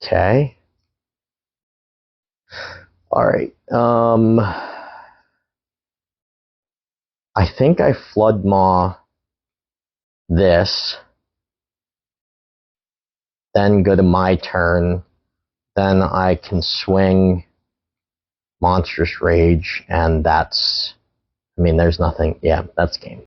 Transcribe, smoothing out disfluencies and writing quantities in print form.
Okay. Alright. I think I Floodmaw this. Then go to my turn. Then I can swing Monstrous Rage, and that's... I mean, there's nothing... Yeah, that's game.